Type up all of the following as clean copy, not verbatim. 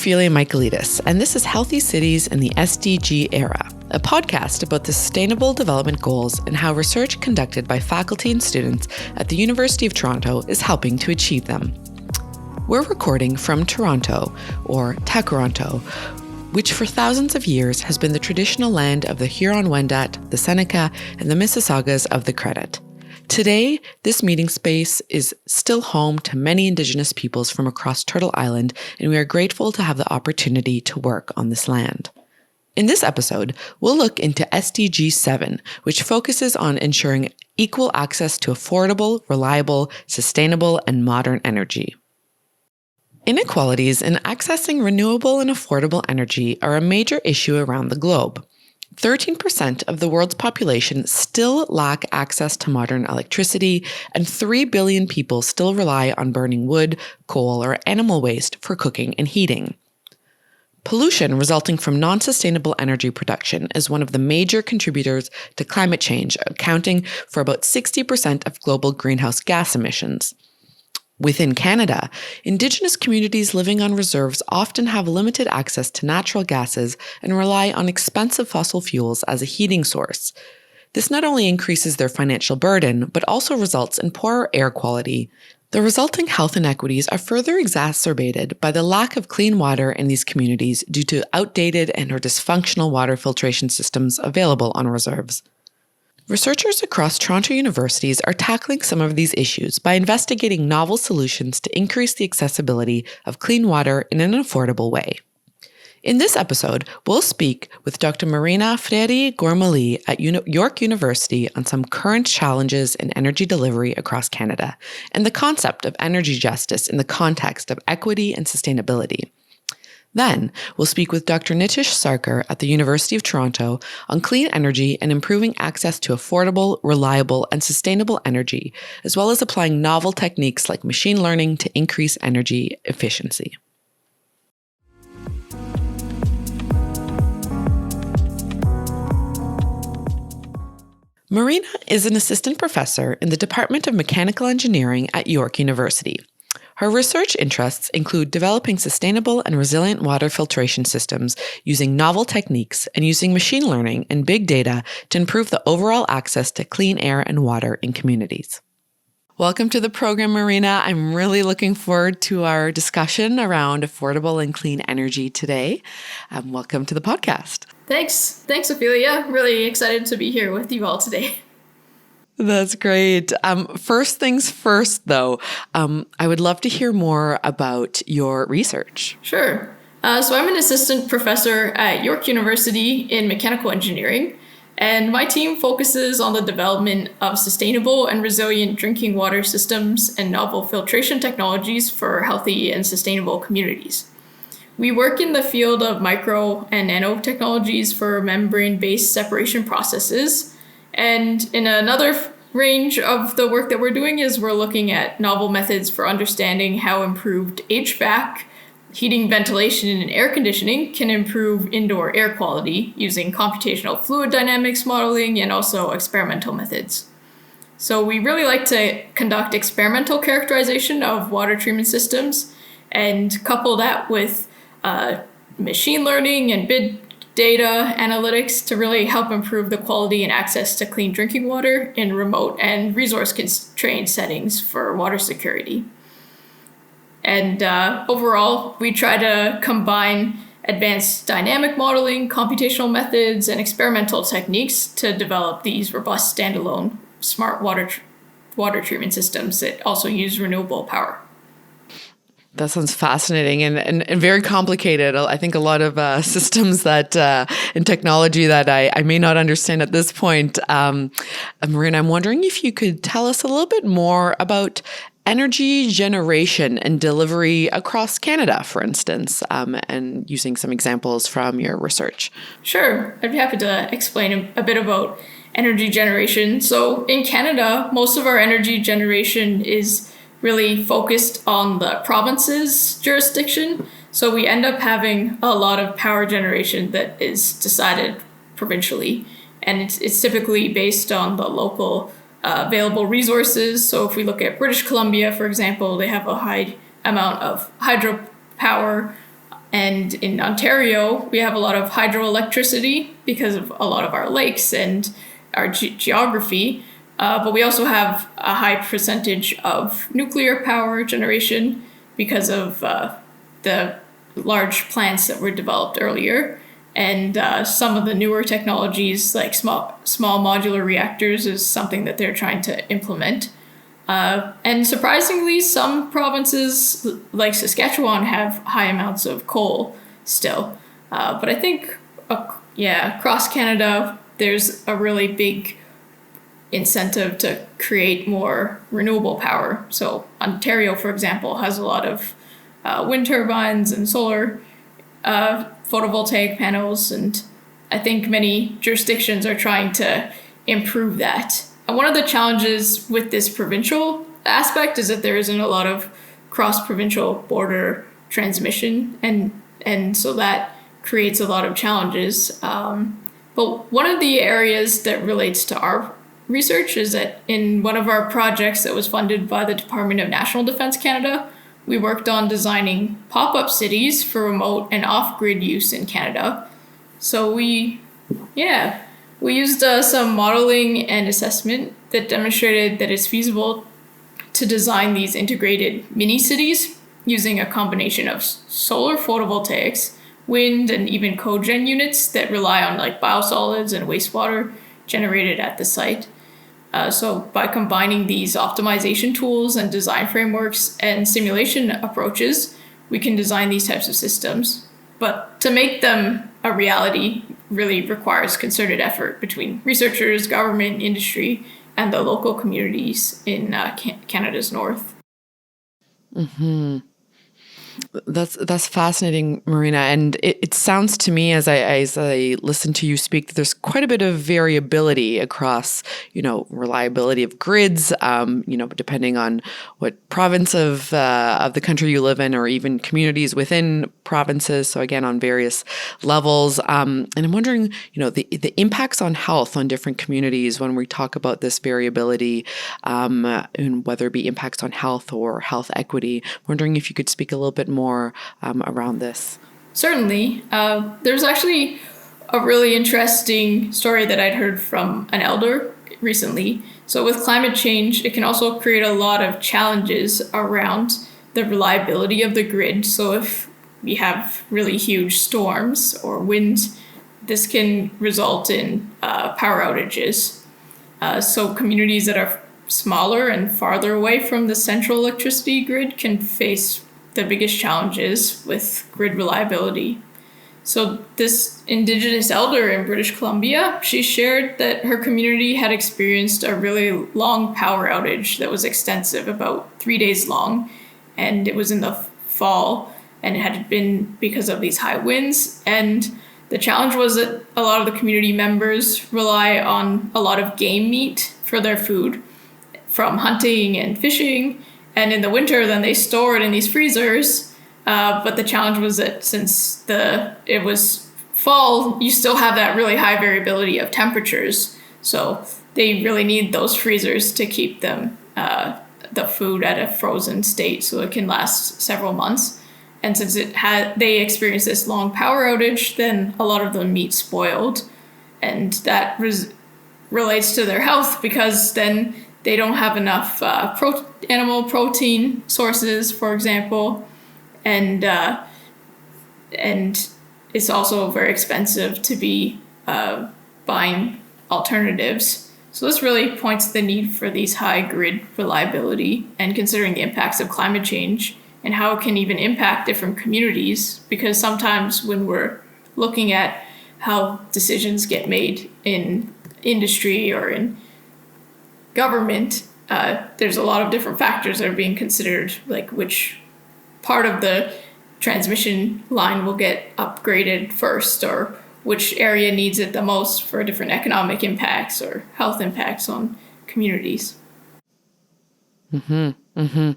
Ophelia Michaelides, and this is Healthy Cities in the SDG Era, a podcast about the Sustainable Development Goals and how research conducted by faculty and students at the University of Toronto is helping to achieve them. We're recording from Toronto, or Takaronto, which for thousands of years has been the traditional land of the Huron-Wendat, the Seneca, and the Mississaugas of the Credit. Today, this meeting space is still home to many Indigenous peoples from across Turtle Island, and we are grateful to have the opportunity to work on this land. In this episode, we'll look into SDG 7, which focuses on ensuring equal access to affordable, reliable, sustainable, and modern energy. Inequalities in accessing renewable and affordable energy are a major issue around the globe. 13% of the world's population still lack access to modern electricity, and 3 billion people still rely on burning wood, coal, or animal waste for cooking and heating. Pollution resulting from non-sustainable energy production is one of the major contributors to climate change, accounting for about 60% of global greenhouse gas emissions. Within Canada, Indigenous communities living on reserves often have limited access to natural gases and rely on expensive fossil fuels as a heating source. This not only increases their financial burden, but also results in poorer air quality. The resulting health inequities are further exacerbated by the lack of clean water in these communities due to outdated and/or dysfunctional water filtration systems available on reserves. Researchers across Toronto universities are tackling some of these issues by investigating novel solutions to increase the accessibility of clean water in an affordable way. In this episode, we'll speak with Dr. Marina Freire-Gormaly at York University on some current challenges in energy delivery across Canada and the concept of energy justice in the context of equity and sustainability. Then, we'll speak with Dr. Nitish Sarkar at the University of Toronto on clean energy and improving access to affordable, reliable, and sustainable energy, as well as applying novel techniques like machine learning to increase energy efficiency. Marina is an assistant professor in the Department of Mechanical Engineering at York University. Her research interests include developing sustainable and resilient water filtration systems using novel techniques and using machine learning and big data to improve the overall access to clean air and water in communities. Welcome to the program, Marina. I'm really looking forward to our discussion around affordable and clean energy today. Welcome to the podcast. Thanks, Ophelia. Really excited to be here with you all today. That's great. First things first, though, I would love to hear more about your research. Sure. So I'm an assistant professor at York University in mechanical engineering, and my team focuses on the development of sustainable and resilient drinking water systems and novel filtration technologies for healthy and sustainable communities. We work in the field of micro and nanotechnologies for membrane-based separation processes. And in another range of the work that we're doing is we're looking at novel methods for understanding how improved HVAC, heating, ventilation, and air conditioning can improve indoor air quality using computational fluid dynamics modeling and also experimental methods. So we really like to conduct experimental characterization of water treatment systems and couple that with machine learning and big data analytics to really help improve the quality and access to clean drinking water in remote and resource-constrained settings for water security. And overall, we try to combine advanced dynamic modeling, computational methods, and experimental techniques to develop these robust standalone smart water treatment systems that also use renewable power. That sounds fascinating and very complicated. I think a lot of systems that and technology that I may not understand at this point. Marina, I'm wondering if you could tell us a little bit more about energy generation and delivery across Canada, for instance, and using some examples from your research. Sure. I'd be happy to explain a bit about energy generation. So in Canada, most of our energy generation is really focused on the province's jurisdiction. So we end up having a lot of power generation that is decided provincially. And it's typically based on the local available resources. So if we look at British Columbia, for example, they have a high amount of hydropower And in Ontario, we have a lot of hydroelectricity because of a lot of our lakes and our geography. But we also have a high percentage of nuclear power generation because of the large plants that were developed earlier. And some of the newer technologies, like small modular reactors, is something that they're trying to implement. And surprisingly, some provinces like Saskatchewan have high amounts of coal still. But I think, across Canada, there's a really big incentive to create more renewable power. So Ontario, for example, has a lot of wind turbines and solar photovoltaic panels, and I think many jurisdictions are trying to improve that. And one of the challenges with this provincial aspect is that there isn't a lot of cross-provincial border transmission, and so that creates a lot of challenges. But one of the areas that relates to our research is that in one of our projects that was funded by the Department of National Defence Canada, we worked on designing pop-up cities for remote and off-grid use in Canada. So we used some modeling and assessment that demonstrated that it's feasible to design these integrated mini-cities using a combination of solar photovoltaics, wind, and even cogen units that rely on like biosolids and wastewater generated at the site. So by combining these optimization tools and design frameworks and simulation approaches, we can design these types of systems. But to make them a reality really requires concerted effort between researchers, government, industry, and the local communities in Canada's north. Mm-hmm. That's fascinating, Marina. And it sounds to me as I listen to you speak that there's quite a bit of variability across, reliability of grids, depending on what province of the country you live in, or even communities within provinces. So again, on various levels. And I'm wondering, the impacts on health on different communities when we talk about this variability, and whether it be impacts on health or health equity. I'm wondering if you could speak a little bit more around this. Certainly. There's actually a really interesting story that I'd heard from an elder recently. So with climate change, it can also create a lot of challenges around the reliability of the grid. So if we have really huge storms or winds, this can result in power outages. So communities that are smaller and farther away from the central electricity grid can face the biggest challenges with grid reliability. So this Indigenous elder in British Columbia, she shared that her community had experienced a really long power outage that was extensive, about 3 days long, and it was in the fall, and it had been because of these high winds. And the challenge was that a lot of the community members rely on a lot of game meat for their food from hunting and fishing. And in the winter, then they store it in these freezers. But the challenge was that since it was fall, you still have that really high variability of temperatures. So they really need those freezers to keep them the food at a frozen state so it can last several months. And since they experienced this long power outage, then a lot of the meat spoiled. And that relates to their health because then they don't have enough animal protein sources, for example, and it's also very expensive to be buying alternatives. So this really points to the need for these high grid reliability and considering the impacts of climate change and how it can even impact different communities. Because sometimes when we're looking at how decisions get made in industry or in government, there's a lot of different factors that are being considered, like which part of the transmission line will get upgraded first, or which area needs it the most for different economic impacts or health impacts on communities. Mm-hmm. Mm-hmm.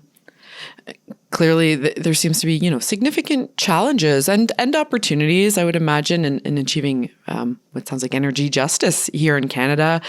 Clearly, there seems to be, significant challenges and opportunities, I would imagine, in achieving what sounds like energy justice here in Canada,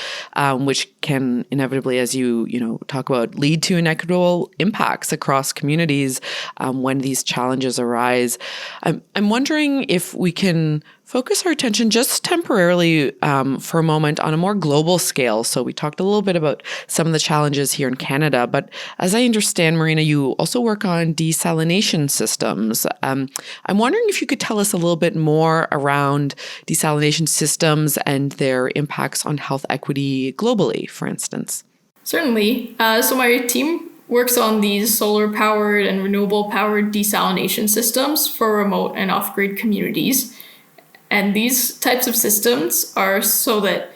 which can inevitably, as you talk about, lead to inequitable impacts across communities when these challenges arise. I'm wondering if we can focus our attention just temporarily for a moment on a more global scale. So we talked a little bit about some of the challenges here in Canada, but as I understand, Marina, you also work on desalination systems. I'm wondering if you could tell us a little bit more around desalination systems and their impacts on health equity globally, for instance. Certainly. So my team works on these solar-powered and renewable-powered desalination systems for remote and off-grid communities. And these types of systems are so that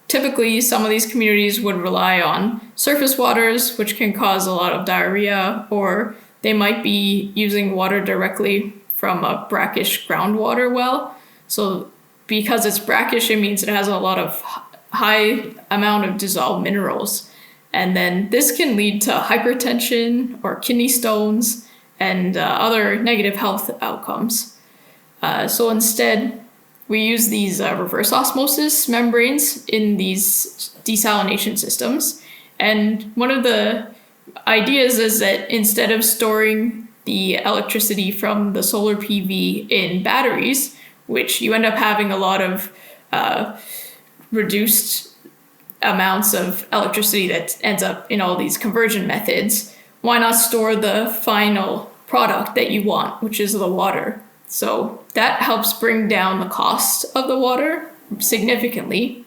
typically some of these communities would rely on surface waters, which can cause a lot of diarrhea, or they might be using water directly from a brackish groundwater well. So because it's brackish, it means it has a lot of high amount of dissolved minerals. And then this can lead to hypertension or kidney stones and other negative health outcomes. So instead, we use these reverse osmosis membranes in these desalination systems. And one of the ideas is that instead of storing the electricity from the solar PV in batteries, which you end up having a lot of reduced amounts of electricity that ends up in all these conversion methods, why not store the final product that you want, which is the water? So that helps bring down the cost of the water significantly.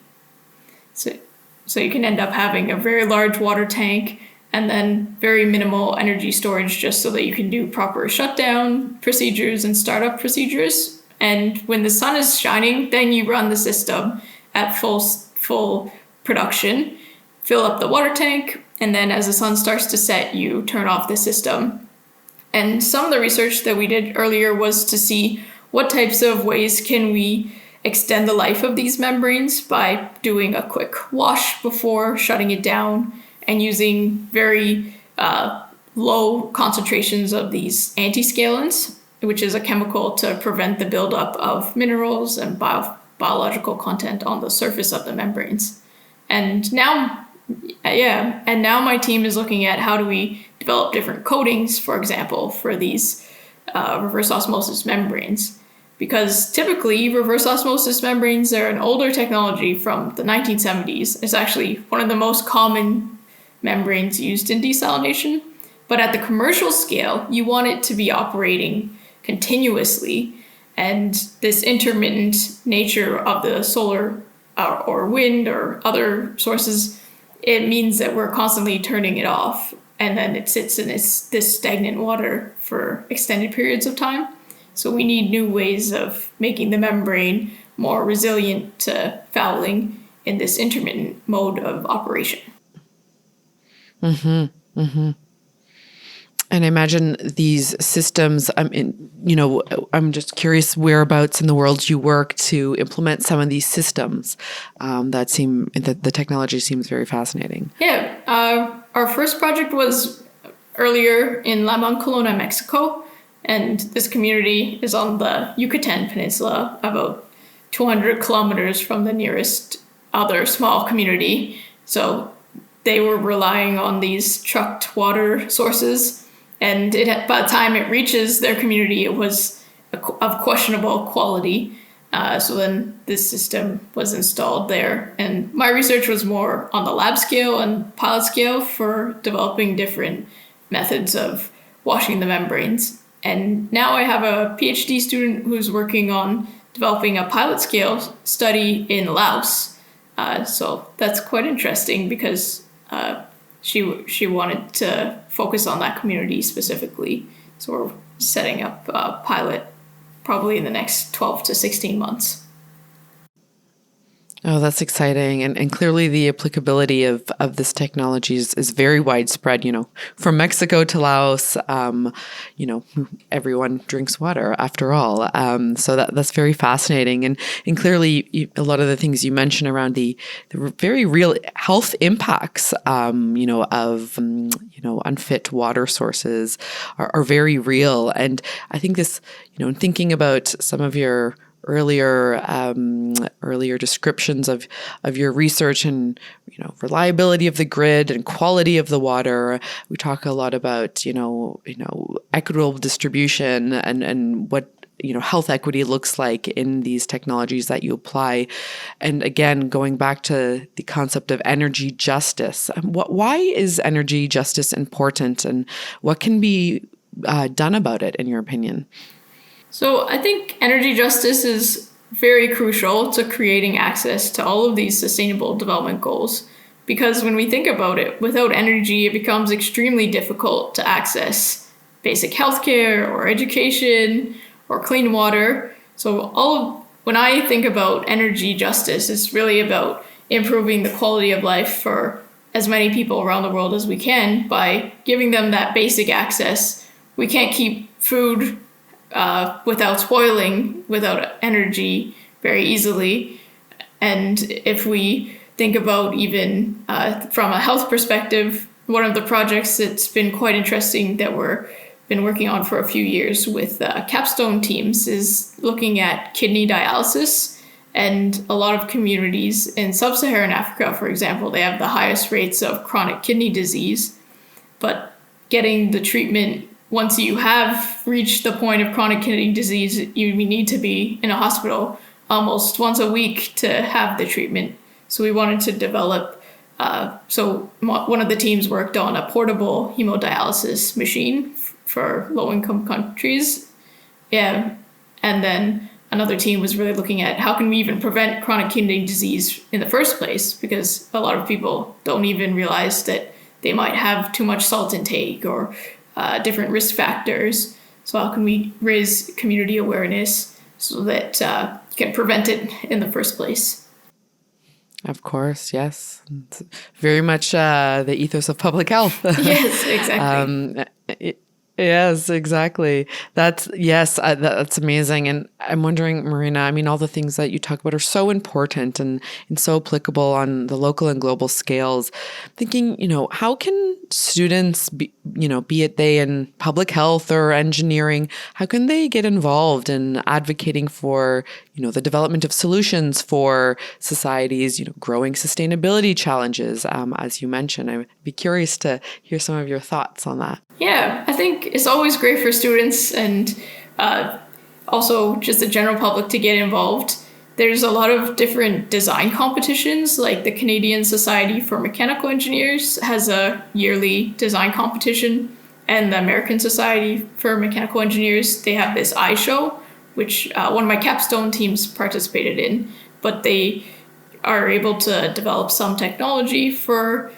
So you can end up having a very large water tank and then very minimal energy storage just so that you can do proper shutdown procedures and startup procedures. And when the sun is shining, then you run the system at full production, fill up the water tank, and then as the sun starts to set, you turn off the system. And some of the research that we did earlier was to see what types of ways can we extend the life of these membranes by doing a quick wash before shutting it down and using very low concentrations of these antiscalants, which is a chemical to prevent the buildup of minerals and biological content on the surface of the membranes. And now my team is looking at how do we develop different coatings, for example, for these reverse osmosis membranes. Because typically, reverse osmosis membranes are an older technology from the 1970s. It's actually one of the most common membranes used in desalination. But at the commercial scale, you want it to be operating continuously. And this intermittent nature of the solar or wind or other sources, it means that we're constantly turning it off. And then it sits in this stagnant water for extended periods of time. So we need new ways of making the membrane more resilient to fouling in this intermittent mode of operation. Mm-hmm. Mm-hmm. And I imagine these systems, I'm just curious whereabouts in the world you work to implement some of these systems that the technology seems very fascinating. Yeah, our first project was earlier in La Monclona, Mexico. And this community is on the Yucatan Peninsula, about 200 kilometers from the nearest other small community. So they were relying on these trucked water sources. And by the time it reaches their community, it was of questionable quality. So then this system was installed there. And my research was more on the lab scale and pilot scale for developing different methods of washing the membranes. And now I have a Ph.D. student who's working on developing a pilot scale study in Laos. So that's quite interesting because she wanted to focus on that community specifically. So we're setting up a pilot probably in the next 12 to 16 months. Oh, that's exciting. And clearly the applicability of this technology is very widespread, from Mexico to Laos, everyone drinks water after all. So that's very fascinating. And clearly a lot of the things you mentioned around the very real health impacts, of, unfit water sources are very real. And I think this, in thinking about some of your earlier descriptions of your research and reliability of the grid and quality of the water. We talk a lot about equitable distribution and what health equity looks like in these technologies that you apply. And again, going back to the concept of energy justice, why is energy justice important, and what can be done about it in your opinion? So I think energy justice is very crucial to creating access to all of these sustainable development goals. Because when we think about it, without energy, it becomes extremely difficult to access basic healthcare or education or clean water. So when I think about energy justice, it's really about improving the quality of life for as many people around the world as we can by giving them that basic access. We can't keep food without spoiling, without energy very easily. And if we think about even from a health perspective, one of the projects that's been quite interesting that we're been working on for a few years with capstone teams is looking at kidney dialysis. And a lot of communities in sub-Saharan Africa, for example, they have the highest rates of chronic kidney disease. But getting the treatment, once you have reached the point of chronic kidney disease, you need to be in a hospital almost once a week to have the treatment. So we wanted to develop, one of the teams worked on a portable hemodialysis machine for low-income countries. Yeah. And then another team was really looking at how can we even prevent chronic kidney disease in the first place, because a lot of people don't even realize that they might have too much salt intake or different risk factors. So how can we raise community awareness so that you can prevent it in the first place? Of course, yes. It's very much the ethos of public health. Yes, exactly. Yes, exactly. That's amazing. And I'm wondering, Marina, I mean, all the things that you talk about are so important and so applicable on the local and global scales. Thinking, how can students be it they in public health or engineering, how can they get involved in advocating for, the development of solutions for society's, growing sustainability challenges, as you mentioned? I would be curious to hear some of your thoughts on that. Yeah, I think it's always great for students and also just the general public to get involved. There's a lot of different design competitions, like the Canadian Society for Mechanical Engineers has a yearly design competition, and the American Society for Mechanical Engineers, they have this iShow, which one of my capstone teams participated in, but they are able to develop some technology for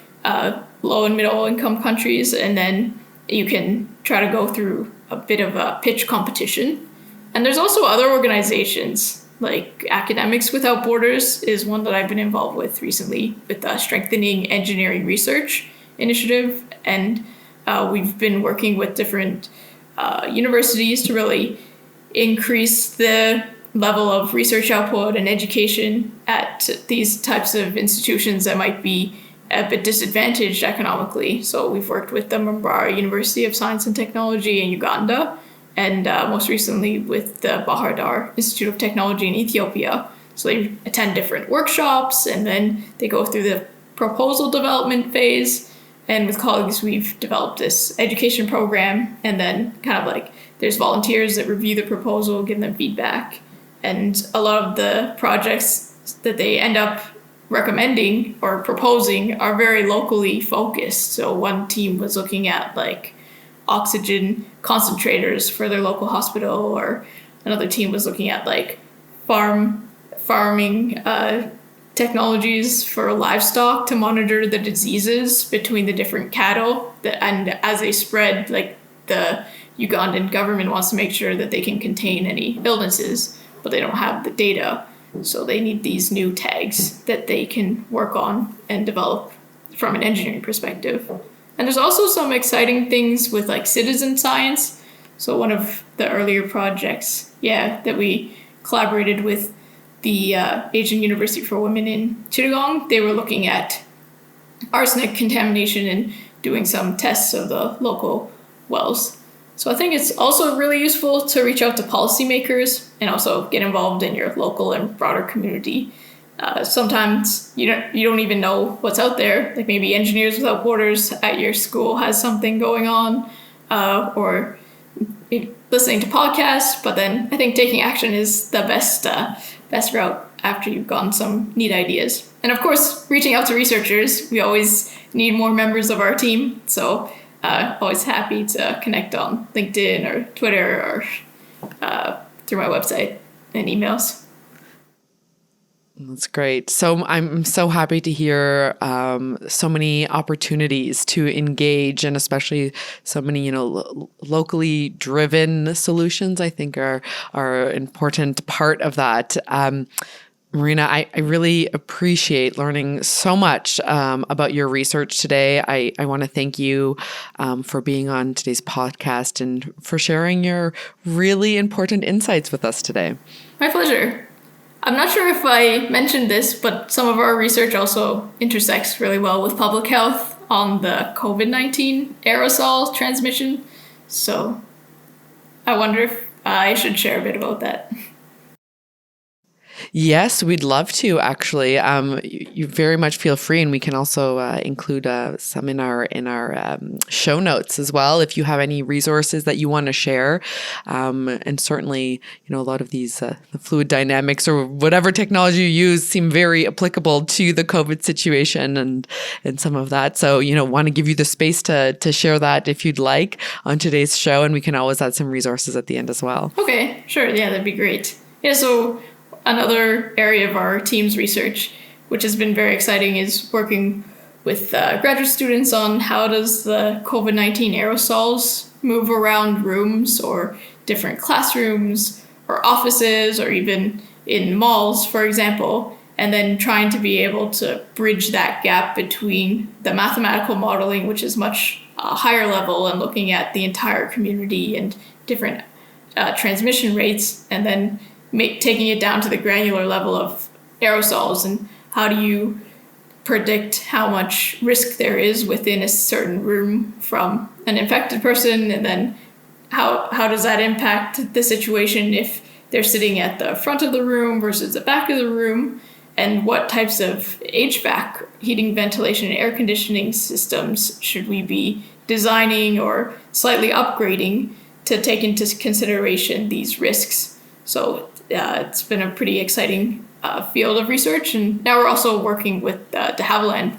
low and middle income countries, and then you can try to go through a bit of a pitch competition. And there's also other organizations, like Academics Without Borders is one that I've been involved with recently with the Strengthening Engineering Research Initiative. And we've been working with different universities to really increase the level of research output and education at these types of institutions that might be a bit disadvantaged economically. So we've worked with the Mbarara University of Science and Technology in Uganda, and most recently with the Bahar Dar Institute of Technology in Ethiopia. So they attend different workshops, and then they go through the proposal development phase. And with colleagues, we've developed this education program, and then kind of like there's volunteers that review the proposal, give them feedback. And a lot of the projects that they end up recommending or proposing are very locally focused. So one team was looking at like oxygen concentrators for their local hospital, or another team was looking at like farming technologies for livestock to monitor the diseases between the different cattle and as they spread, like the Ugandan government wants to make sure that they can contain any illnesses, but they don't have the data. So they need these new tags that they can work on and develop from an engineering perspective. And there's also some exciting things with like citizen science. So one of the earlier projects, that we collaborated with the Asian University for Women in Chittagong, they were looking at arsenic contamination and doing some tests of the local wells. So I think it's also really useful to reach out to policymakers and also get involved in your local and broader community. Sometimes you don't even know what's out there. Like maybe Engineers Without Borders at your school has something going on, or listening to podcasts. But then I think taking action is the best route after you've gotten some neat ideas. And of course, reaching out to researchers. We always need more members of our team. So always happy to connect on LinkedIn or Twitter or through my website and emails. That's great. So I'm so happy to hear so many opportunities to engage, and especially so many, locally driven solutions, I think are an important part of that. Marina, I really appreciate learning so much about your research today. I want to thank you for being on today's podcast and for sharing your really important insights with us today. My pleasure. I'm not sure if I mentioned this, but some of our research also intersects really well with public health on the COVID-19 aerosol transmission. So I wonder if I should share a bit about that. Yes, we'd love to, actually. You very much feel free, and we can also include some in our show notes as well if you have any resources that you want to share. And certainly, a lot of these the fluid dynamics or whatever technology you use seem very applicable to the COVID situation and some of that. So, want to give you the space to share that if you'd like on today's show, and we can always add some resources at the end as well. Okay, sure. Yeah, that'd be great. Yeah, so another area of our team's research, which has been very exciting, is working with graduate students on how does the COVID-19 aerosols move around rooms or different classrooms or offices or even in malls, for example, and then trying to be able to bridge that gap between the mathematical modeling, which is much higher level and looking at the entire community and different transmission rates, and then taking it down to the granular level of aerosols, and how do you predict how much risk there is within a certain room from an infected person, and then how does that impact the situation if they're sitting at the front of the room versus the back of the room, and what types of HVAC, heating, ventilation, and air conditioning systems should we be designing or slightly upgrading to take into consideration these risks. So it's been a pretty exciting field of research, and now we're also working with de Havilland,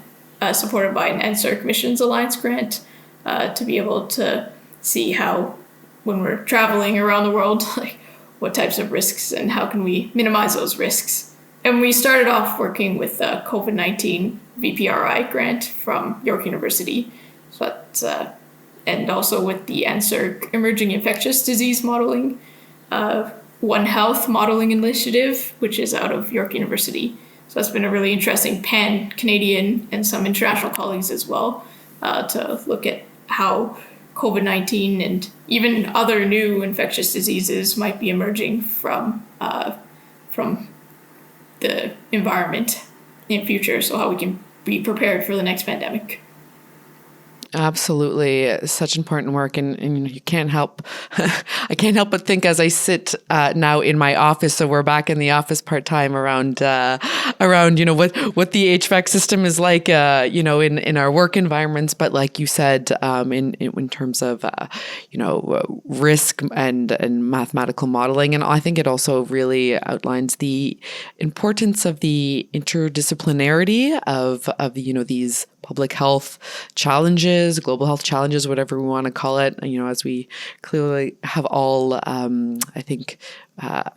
supported by an NSERC Missions Alliance grant, to be able to see how, when we're traveling around the world, like what types of risks and how can we minimize those risks. And we started off working with the COVID-19 VPRI grant from York University, and also with the NSERC Emerging Infectious Disease Modeling One Health Modeling Initiative, which is out of York University. So that's been a really interesting pan-Canadian and some international colleagues as well, to look at how COVID-19 and even other new infectious diseases might be emerging from the environment in future, so how we can be prepared for the next pandemic. Absolutely. Such important work. And you can't help, I can't help but think as I sit now in my office, so we're back in the office part-time around what the HVAC system is like, in our work environments. But like you said, in terms of, risk and mathematical modeling. And I think it also really outlines the importance of the interdisciplinarity of these public health challenges, global health challenges, whatever we want to call it, as we clearly have all, I think,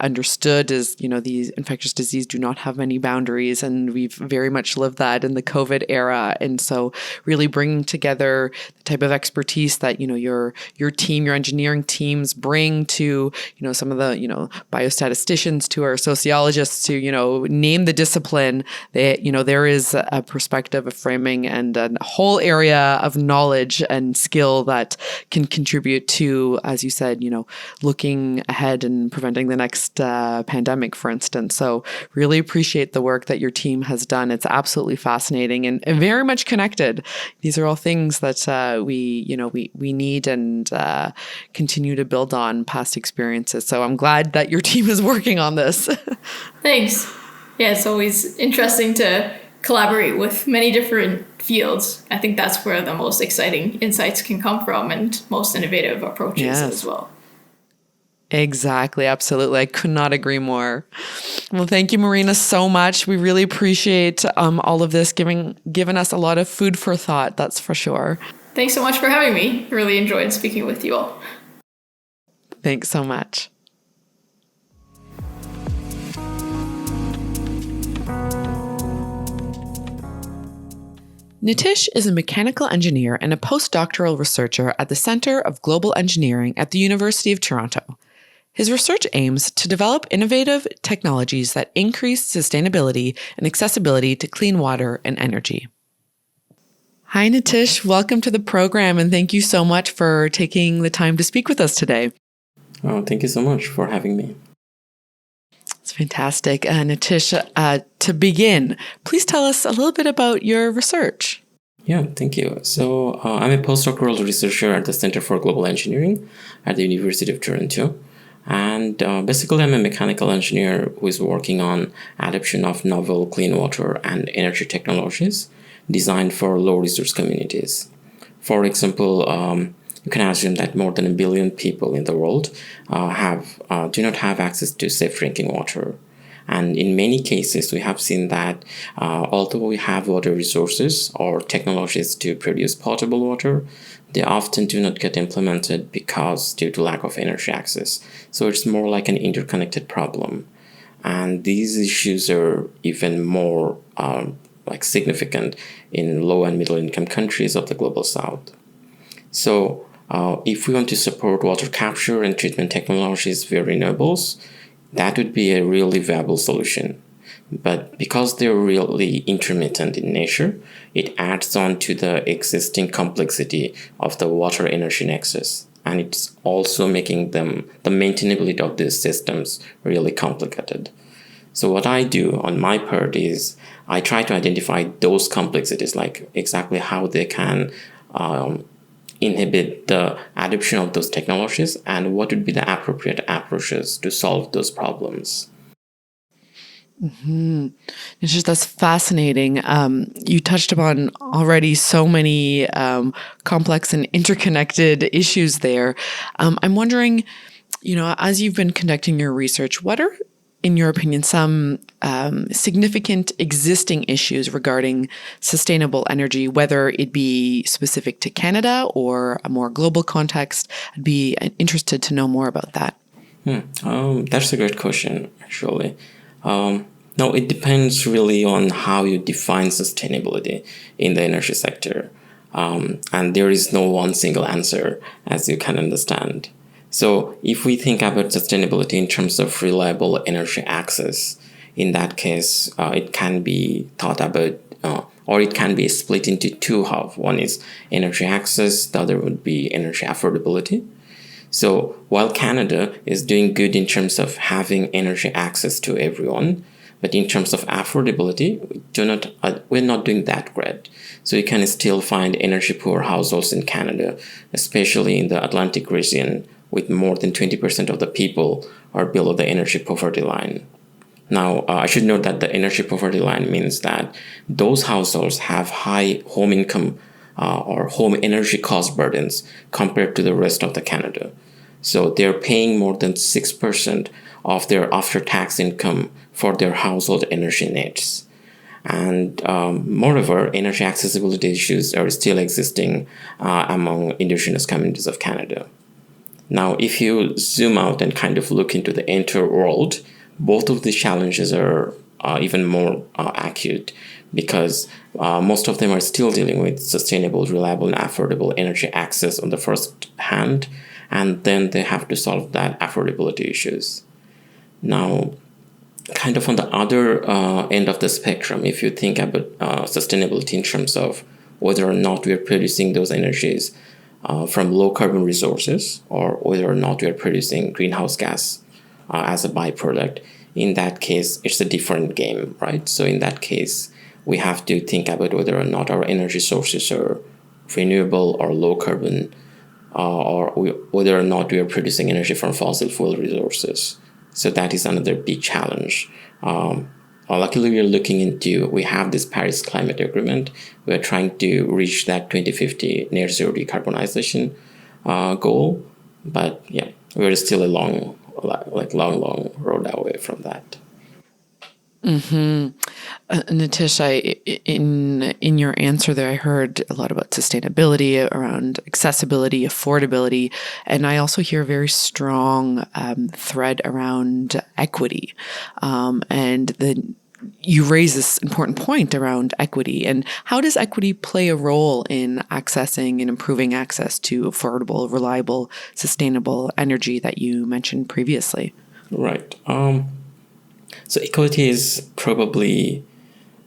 understood is, these infectious disease do not have many boundaries, and we've very much lived that in the COVID era. And so really bringing together the type of expertise that, your team, your engineering teams bring to, some of the, biostatisticians, to our sociologists, to, name the discipline, there is a perspective, a framing, and a whole area of knowledge and skill that can contribute to, as you said, looking ahead and preventing the next pandemic, for instance. So really appreciate the work that your team has done. It's absolutely fascinating and very much connected. These are all things that we need and continue to build on past experiences. So I'm glad that your team is working on this. Thanks. Yeah, it's always interesting to collaborate with many different fields. I think that's where the most exciting insights can come from and most innovative approaches as well. Exactly. Absolutely. I could not agree more. Well, thank you, Marina, so much. We really appreciate all of this, given us a lot of food for thought. That's for sure. Thanks so much for having me. I really enjoyed speaking with you all. Thanks so much. Nitish is a mechanical engineer and a postdoctoral researcher at the Centre of Global Engineering at the University of Toronto. His research aims to develop innovative technologies that increase sustainability and accessibility to clean water and energy. Hi, Nitish. Welcome to the program, and thank you so much for taking the time to speak with us today. Oh, thank you so much for having me. It's fantastic. Nitish, to begin, please tell us a little bit about your research. Yeah, thank you. So I'm a postdoctoral researcher at the Center for Global Engineering at the University of Toronto. And basically, I'm a mechanical engineer who is working on adoption of novel clean water and energy technologies designed for low-resource communities. For example, you can assume that more than 1 billion people in the world do not have access to safe drinking water. And in many cases, we have seen that although we have water resources or technologies to produce potable water, they often do not get implemented because due to lack of energy access. So it's more like an interconnected problem. And these issues are even more significant in low and middle income countries of the global south. So if we want to support water capture and treatment technologies via renewables, that would be a really viable solution. But because they're really intermittent in nature, it adds on to the existing complexity of the water energy nexus. And it's also making the maintainability of these systems really complicated. So what I do on my part is I try to identify those complexities, like exactly how they can inhibit the adoption of those technologies and what would be the appropriate approaches to solve those problems. Mm-hmm. It's just, that's fascinating. You touched upon already so many complex and interconnected issues there. I'm wondering, as you've been conducting your research, what are, in your opinion, some significant existing issues regarding sustainable energy, whether it be specific to Canada or a more global context? I'd be interested to know more about that. That's a great question, actually. No, it depends really on how you define sustainability in the energy sector. And there is no one single answer, as you can understand. So if we think about sustainability in terms of reliable energy access, in that case, it can be thought about, or it can be split into two halves. One is energy access, the other would be energy affordability. So while Canada is doing good in terms of having energy access to everyone, but in terms of affordability, we're not doing that great. So you can still find energy poor households in Canada, especially in the Atlantic region, with more than 20% of the people are below the energy poverty line. Now, I should note that the energy poverty line means that those households have high home income or home energy cost burdens compared to the rest of the Canada. So they're paying more than 6% of their after-tax income for their household energy needs. And moreover, energy accessibility issues are still existing among Indigenous communities of Canada. Now, if you zoom out and kind of look into the entire world, both of these challenges are even more acute, because most of them are still dealing with sustainable, reliable, and affordable energy access on the first hand, and then they have to solve that affordability issues. Now, kind of on the other end of the spectrum, if you think about sustainability in terms of whether or not we are producing those energies from low carbon resources, or whether or not we are producing greenhouse gas as a byproduct, in that case, it's a different game, right? So in that case, we have to think about whether or not our energy sources are renewable or low carbon, whether or not we are producing energy from fossil fuel resources. So that is another big challenge. Luckily, we have this Paris Climate Agreement. We are trying to reach that 2050 net zero decarbonization goal. But yeah, we're still a long road away from that. Nitish, in your answer there, I heard a lot about sustainability, around accessibility, affordability, and I also hear a very strong thread around equity. You raise this important point around equity, and how does equity play a role in accessing and improving access to affordable, reliable, sustainable energy that you mentioned previously? Right. So equity is probably,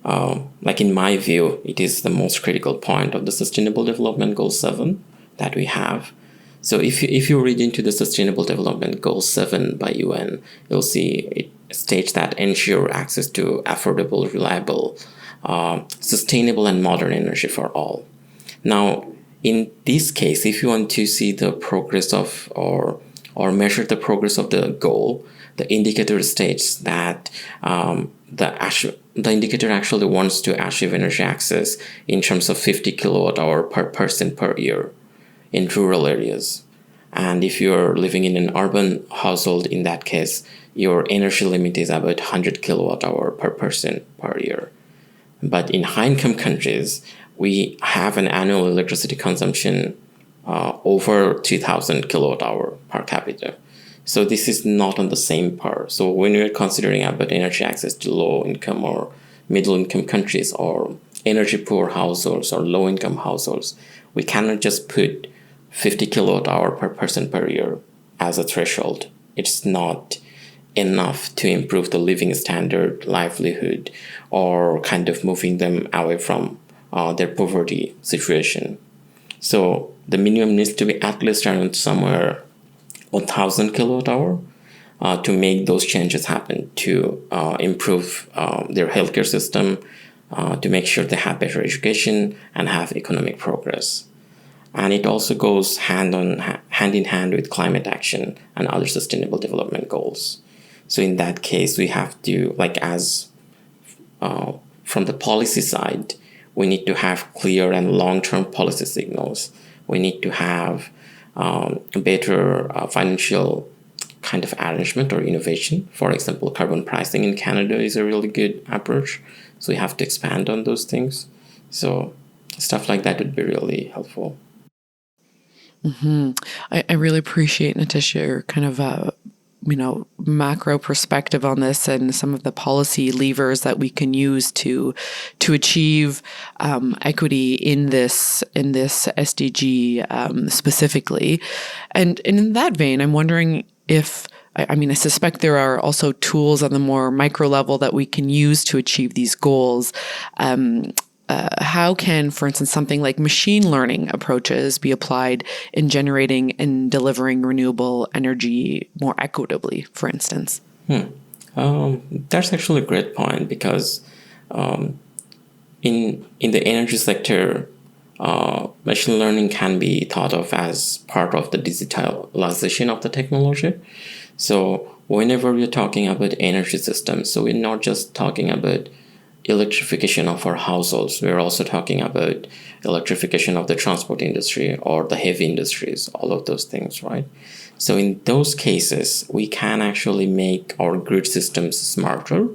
in my view, it is the most critical point of the Sustainable Development Goal 7 that we have. So if you read into the Sustainable Development Goal 7 by UN, you'll see it states that ensure access to affordable, reliable, sustainable, and modern energy for all. Now, in this case, if you want to see the progress of or measure the progress of the goal, the indicator states that the indicator actually wants to achieve energy access in terms of 50 kilowatt hour per person per year in rural areas. And if you're living in an urban household, in that case, your energy limit is about 100 kilowatt hour per person per year. But in high-income countries, we have an annual electricity consumption over 2,000 kilowatt hour per capita. So this is not on the same par. So when we're considering about energy access to low-income or middle-income countries, or energy-poor households or low-income households, we cannot just put 50 kilowatt hour per person per year as a threshold. It's not enough to improve the living standard, livelihood, or kind of moving them away from their poverty situation. So the minimum needs to be at least around somewhere 1,000 kilowatt hour to make those changes happen, to improve their healthcare system, to make sure they have better education and have economic progress. And it also goes hand in hand with climate action and other sustainable development goals. So in that case, we have to, from the policy side, we need to have clear and long-term policy signals. We need to have better financial kind of arrangement or innovation. For example, carbon pricing in Canada is a really good approach. So we have to expand on those things. So stuff like that would be really helpful. Mm-hmm. I really appreciate, Nitish, your kind of macro perspective on this, and some of the policy levers that we can use to achieve equity in this SDG specifically. And in that vein, I'm wondering if I suspect there are also tools on the more micro level that we can use to achieve these goals. How can, for instance, something like machine learning approaches be applied in generating and delivering renewable energy more equitably, for instance? That's actually a great point, because in the energy sector, machine learning can be thought of as part of the digitalization of the technology. So whenever we're talking about energy systems, so we're not just talking about electrification of our households, we're also talking about electrification of the transport industry or the heavy industries, all of those things, right? So in those cases, we can actually make our grid systems smarter.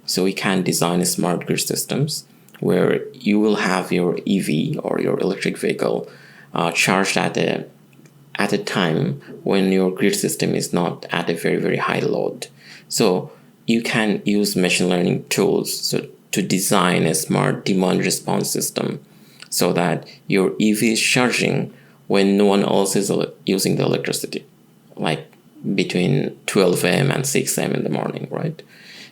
So we can design smart grid systems where you will have your EV or your electric vehicle charged at at a time when your grid system is not at a very, very high load. So you can use machine learning tools to design a smart demand response system so that your EV is charging when no one else is using the electricity, like between 12 a.m. and 6 a.m. in the morning, right?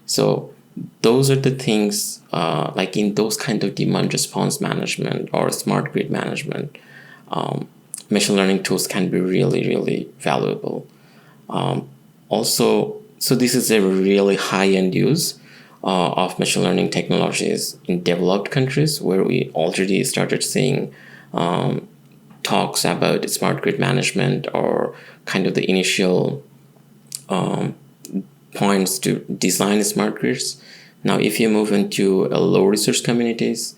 So those are the things, like in those kind of demand response management or smart grid management, machine learning tools can be really, really valuable. Also, so this is a really high-end use of machine learning technologies in developed countries, where we already started seeing talks about smart grid management, or kind of the initial points to design smart grids. Now, if you move into low resource communities,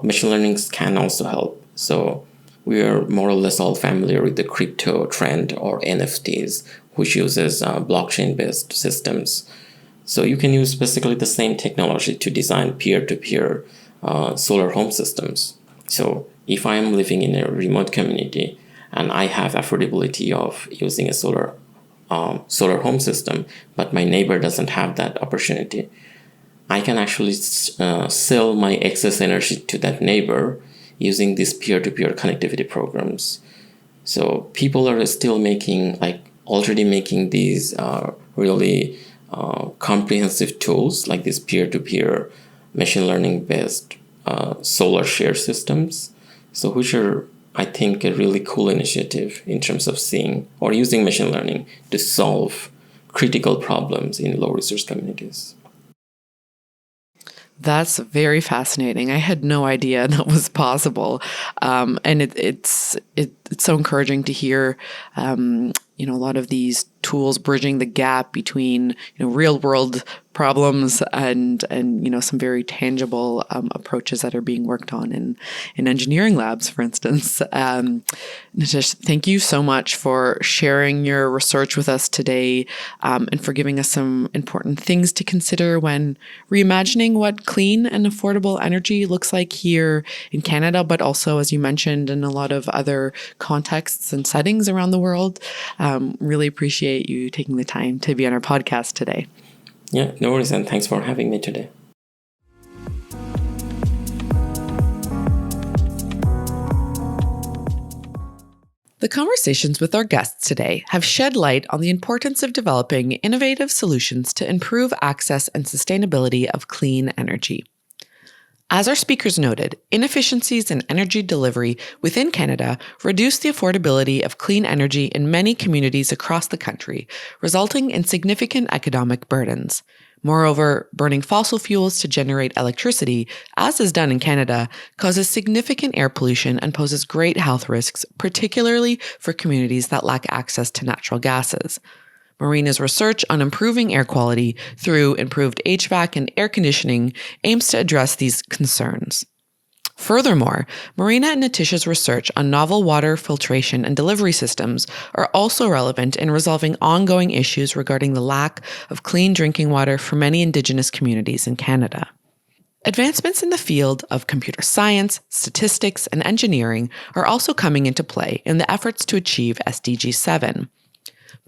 machine learning can also help. So we are more or less all familiar with the crypto trend, or NFTs, which uses blockchain-based systems. So you can use basically the same technology to design peer-to-peer solar home systems. So if I am living in a remote community and I have affordability of using a solar home system, but my neighbor doesn't have that opportunity, I can actually sell my excess energy to that neighbor using these peer-to-peer connectivity programs. So people are still already making these really comprehensive tools, like these peer-to-peer machine learning based solar share systems. So which are, I think, a really cool initiative in terms of seeing or using machine learning to solve critical problems in low resource communities. That's very fascinating. I had no idea that was possible. And it's so encouraging to hear, a lot of these tools bridging the gap between, real world problems and some very tangible approaches that are being worked on in engineering labs, for instance. Nitish, thank you so much for sharing your research with us today, and for giving us some important things to consider when reimagining what clean and affordable energy looks like here in Canada, but also, as you mentioned, in a lot of other contexts and settings around the world. Really appreciate you taking the time to be on our podcast today. Yeah, no worries, and thanks for having me today. The conversations with our guests today have shed light on the importance of developing innovative solutions to improve access and sustainability of clean energy. As our speakers noted, inefficiencies in energy delivery within Canada reduce the affordability of clean energy in many communities across the country, resulting in significant economic burdens. Moreover, burning fossil fuels to generate electricity, as is done in Canada, causes significant air pollution and poses great health risks, particularly for communities that lack access to natural gases. Marina's research on improving air quality through improved HVAC and air conditioning aims to address these concerns. Furthermore, Marina and Nitish's research on novel water filtration and delivery systems are also relevant in resolving ongoing issues regarding the lack of clean drinking water for many Indigenous communities in Canada. Advancements in the field of computer science, statistics, and engineering are also coming into play in the efforts to achieve SDG 7.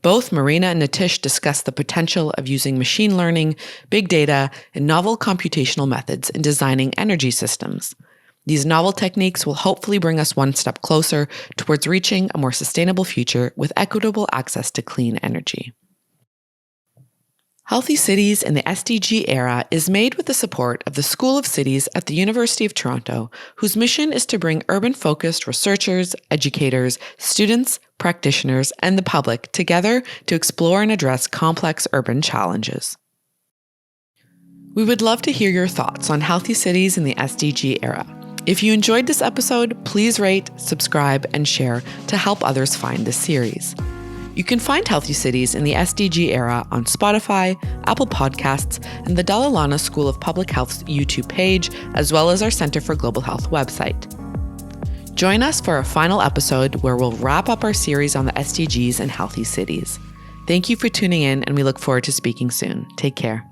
Both Marina and Nitish discuss the potential of using machine learning, big data, and novel computational methods in designing energy systems. These novel techniques will hopefully bring us one step closer towards reaching a more sustainable future with equitable access to clean energy. Healthy Cities in the SDG Era is made with the support of the School of Cities at the University of Toronto, whose mission is to bring urban-focused researchers, educators, students, practitioners, and the public together to explore and address complex urban challenges. We would love to hear your thoughts on Healthy Cities in the SDG Era. If you enjoyed this episode, please rate, subscribe, and share to help others find this series. You can find Healthy Cities in the SDG Era on Spotify, Apple Podcasts, and the Darlington School of Public Health's YouTube page, as well as our Centre for Global Health website. Join us for a final episode where we'll wrap up our series on the SDGs and Healthy Cities. Thank you for tuning in, and we look forward to speaking soon. Take care.